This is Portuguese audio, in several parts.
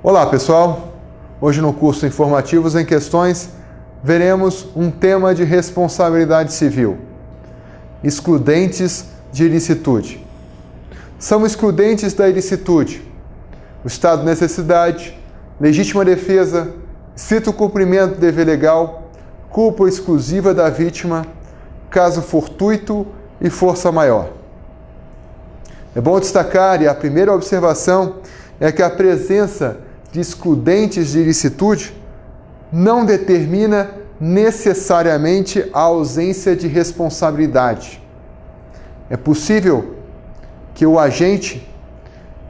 Olá pessoal, hoje no curso Informativos em Questões veremos um tema de responsabilidade civil, excludentes de ilicitude. São excludentes da ilicitude o estado de necessidade, legítima defesa, estrito cumprimento do dever legal, culpa exclusiva da vítima, caso fortuito e força maior. É bom destacar, e a primeira observação é que a presença de excludentes de ilicitude não determina necessariamente a ausência de responsabilidade. É possível que o agente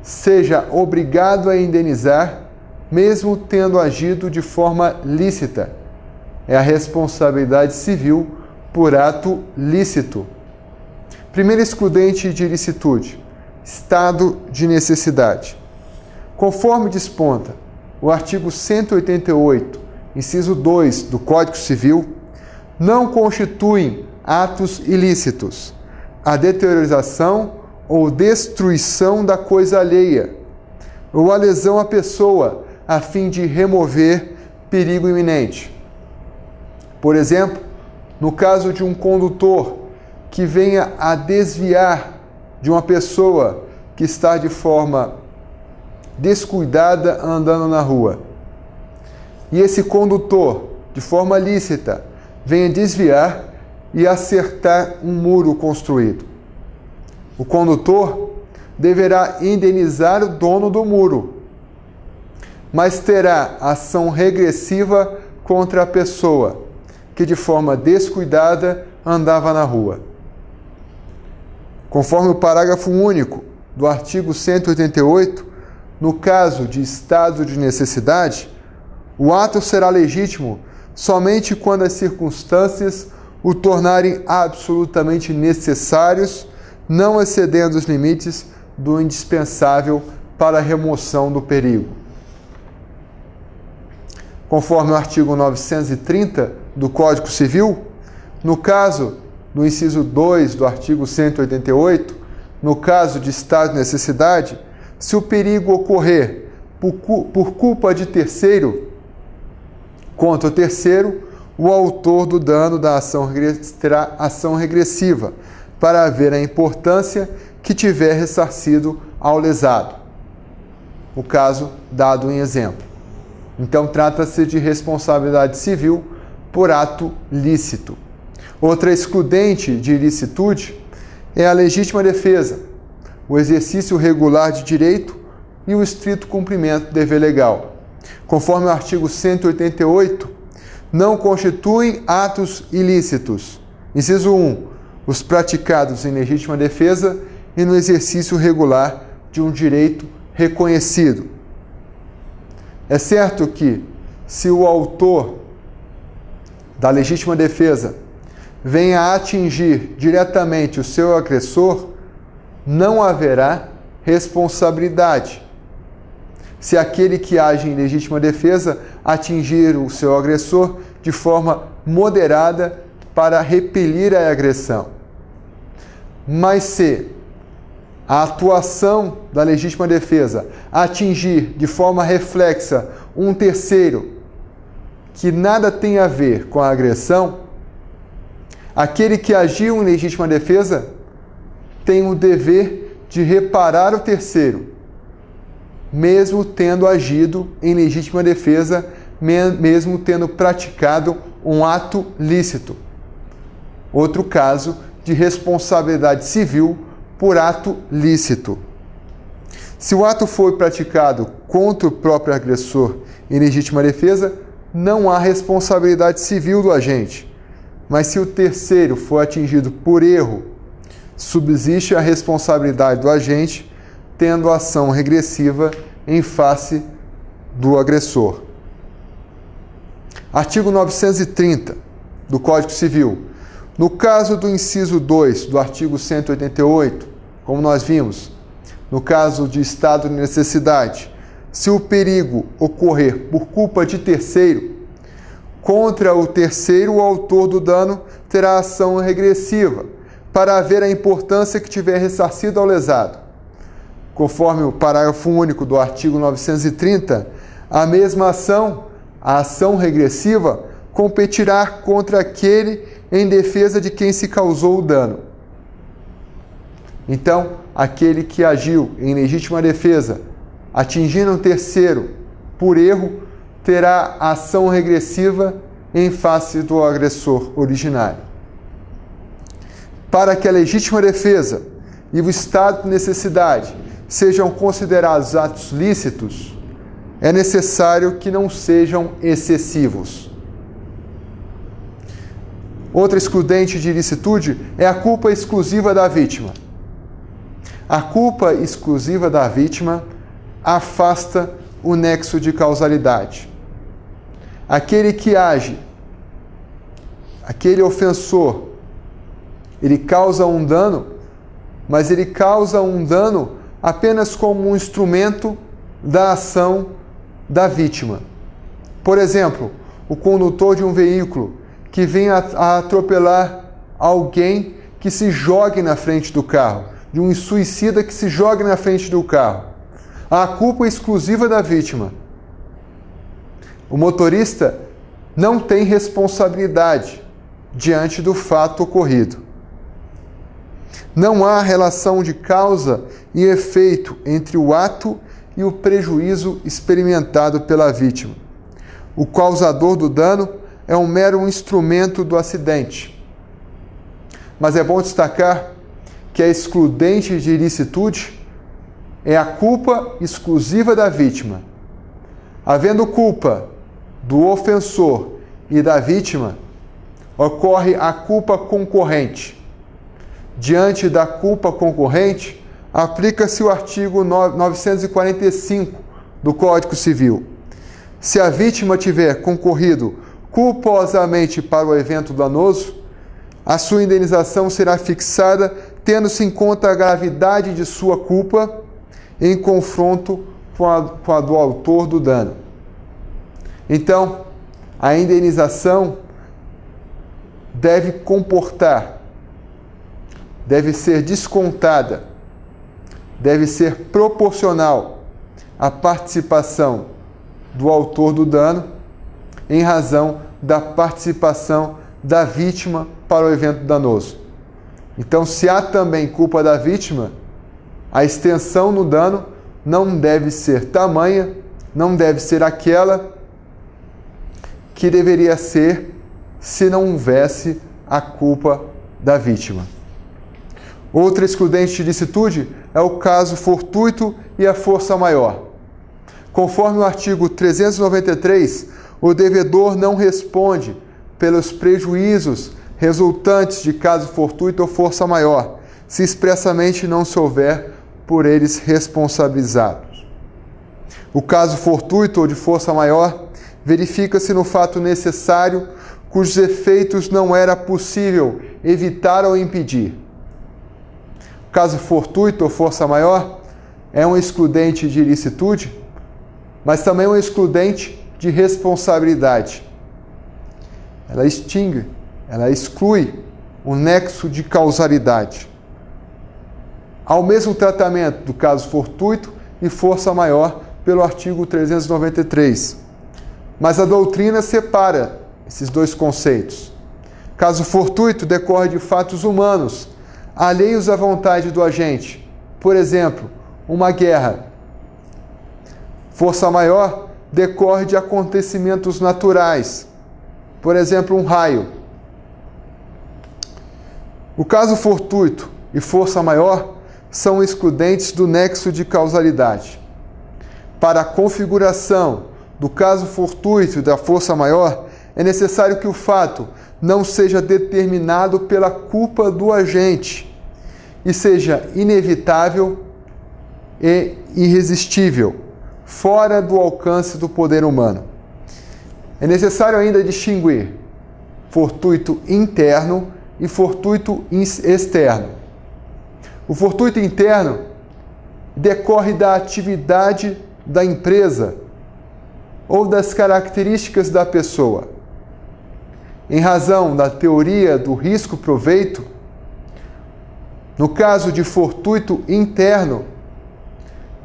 seja obrigado a indenizar, mesmo tendo agido de forma lícita. É a responsabilidade civil por ato lícito. Primeiro excludente de ilicitude, estado de necessidade. Conforme desponta o artigo 188, inciso 2 do Código Civil, não constituem atos ilícitos a deteriorização ou destruição da coisa alheia, ou a lesão à pessoa a fim de remover perigo iminente. Por exemplo, no caso de um condutor que venha a desviar de uma pessoa que está de forma descuidada andando na rua, e esse condutor, de forma lícita, venha desviar e acertar um muro construído. O condutor deverá indenizar o dono do muro, mas terá ação regressiva contra a pessoa que de forma descuidada andava na rua. Conforme o parágrafo único do artigo 188, no caso de estado de necessidade, o ato será legítimo somente quando as circunstâncias o tornarem absolutamente necessários, não excedendo os limites do indispensável para a remoção do perigo. Conforme o artigo 930 do Código Civil, no caso do inciso 2 do artigo 188, no caso de estado de necessidade, se o perigo ocorrer por culpa de terceiro, contra o terceiro, o autor do dano da ação terá ação regressiva, para haver a importância que tiver ressarcido ao lesado. O caso dado em exemplo. Então, trata-se de responsabilidade civil por ato lícito. Outra excludente de ilicitude é a legítima defesa, o exercício regular de direito e o estrito cumprimento do dever legal. Conforme o artigo 188, não constituem atos ilícitos. Inciso 1. Os praticados em legítima defesa e no exercício regular de um direito reconhecido. É certo que, se o autor da legítima defesa venha a atingir diretamente o seu agressor, não haverá responsabilidade. Se aquele que age em legítima defesa atingir o seu agressor de forma moderada para repelir a agressão. Mas se a atuação da legítima defesa atingir de forma reflexa um terceiro que nada tem a ver com a agressão, aquele que agiu em legítima defesa tem o dever de reparar o terceiro, mesmo tendo agido em legítima defesa, mesmo tendo praticado um ato lícito. Outro caso de responsabilidade civil por ato lícito. Se o ato foi praticado contra o próprio agressor em legítima defesa, não há responsabilidade civil do agente. Mas se o terceiro for atingido por erro, subsiste a responsabilidade do agente, tendo ação regressiva em face do agressor. Artigo 930 do Código Civil. No caso do inciso 2 do artigo 188, como nós vimos, no caso de estado de necessidade, se o perigo ocorrer por culpa de terceiro, contra o terceiro, o autor do dano terá ação regressiva, para haver a importância que tiver ressarcido ao lesado. Conforme o parágrafo único do artigo 930, A mesma ação, a ação regressiva, competirá contra aquele em defesa de quem se causou o dano. Então, aquele que agiu em legítima defesa, atingindo um terceiro por erro, terá ação regressiva em face do agressor originário. Para que a legítima defesa e o estado de necessidade sejam considerados atos lícitos, é necessário que não sejam excessivos. Outra excludente de ilicitude é a culpa exclusiva da vítima. A culpa exclusiva da vítima afasta o nexo de causalidade. Aquele que age, aquele ofensor, ele causa um dano, mas ele causa um dano apenas como um instrumento da ação da vítima. Por exemplo, o condutor de um veículo que vem a atropelar alguém que se jogue na frente do carro, de um suicida que se jogue na frente do carro. A culpa é exclusiva da vítima. O motorista não tem responsabilidade diante do fato ocorrido. Não há relação de causa e efeito entre o ato e o prejuízo experimentado pela vítima. O causador do dano é um mero instrumento do acidente. Mas é bom destacar que a excludente de ilicitude é a culpa exclusiva da vítima. Havendo culpa do ofensor e da vítima, ocorre a culpa concorrente. Diante da culpa concorrente, aplica-se o artigo 945 do Código Civil. Se a vítima tiver concorrido culposamente para o evento danoso, a sua indenização será fixada tendo-se em conta a gravidade de sua culpa em confronto com a do autor do dano. Então, a indenização deve ser descontada, deve ser proporcional à participação do autor do dano em razão da participação da vítima para o evento danoso. Então, se há também culpa da vítima, a extensão no dano não deve ser tamanha, não deve ser aquela que deveria ser se não houvesse a culpa da vítima. Outra excludente de ilicitude é o caso fortuito e a força maior. Conforme o artigo 393, o devedor não responde pelos prejuízos resultantes de caso fortuito ou força maior, se expressamente não se houver por eles responsabilizados. O caso fortuito ou de força maior verifica-se no fato necessário cujos efeitos não era possível evitar ou impedir. O caso fortuito ou força maior é um excludente de ilicitude, mas também um excludente de responsabilidade. Ela extingue, ela exclui o nexo de causalidade. Há o mesmo tratamento do caso fortuito e força maior pelo artigo 393. Mas a doutrina separa esses dois conceitos. Caso fortuito decorre de fatos humanos, alheios à vontade do agente. Por exemplo, uma guerra. Força maior decorre de acontecimentos naturais. Por exemplo, um raio. O caso fortuito e força maior são excludentes do nexo de causalidade. Para a configuração do caso fortuito e da força maior, é necessário que o fato não seja determinado pela culpa do agente e seja inevitável e irresistível, fora do alcance do poder humano. É necessário ainda distinguir fortuito interno e fortuito externo. O fortuito interno decorre da atividade da empresa ou das características da pessoa. Em razão da teoria do risco-proveito, no caso de fortuito interno,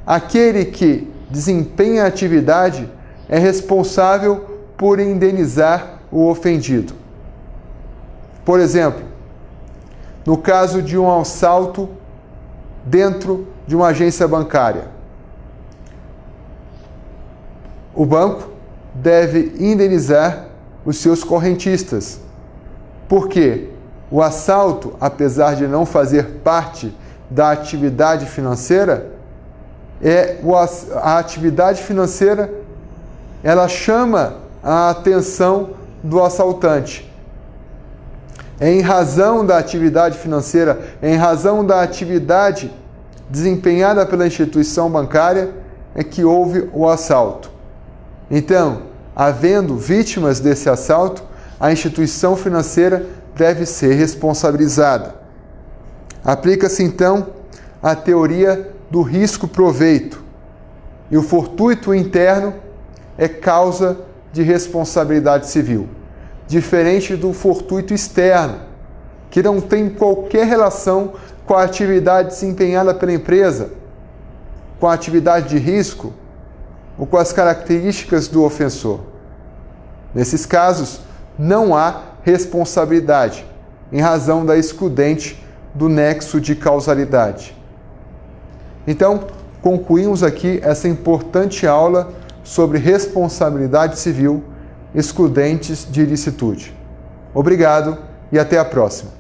aquele que desempenha a atividade é responsável por indenizar o ofendido. Por exemplo, no caso de um assalto dentro de uma agência bancária, o banco deve indenizar os seus correntistas, porque o assalto, apesar de não fazer parte da atividade financeira, a atividade financeira ela chama a atenção do assaltante. Em razão da atividade financeira, em razão da atividade desempenhada pela instituição bancária, é que houve o assalto. Então, havendo vítimas desse assalto, a instituição financeira deve ser responsabilizada. Aplica-se, então, a teoria do risco-proveito, e o fortuito interno é causa de responsabilidade civil, diferente do fortuito externo, que não tem qualquer relação com a atividade desempenhada pela empresa, com a atividade de risco ou com as características do ofensor. Nesses casos, não há responsabilidade, em razão da excludente do nexo de causalidade. Então, concluímos aqui essa importante aula sobre responsabilidade civil, excludentes de ilicitude. Obrigado e até a próxima.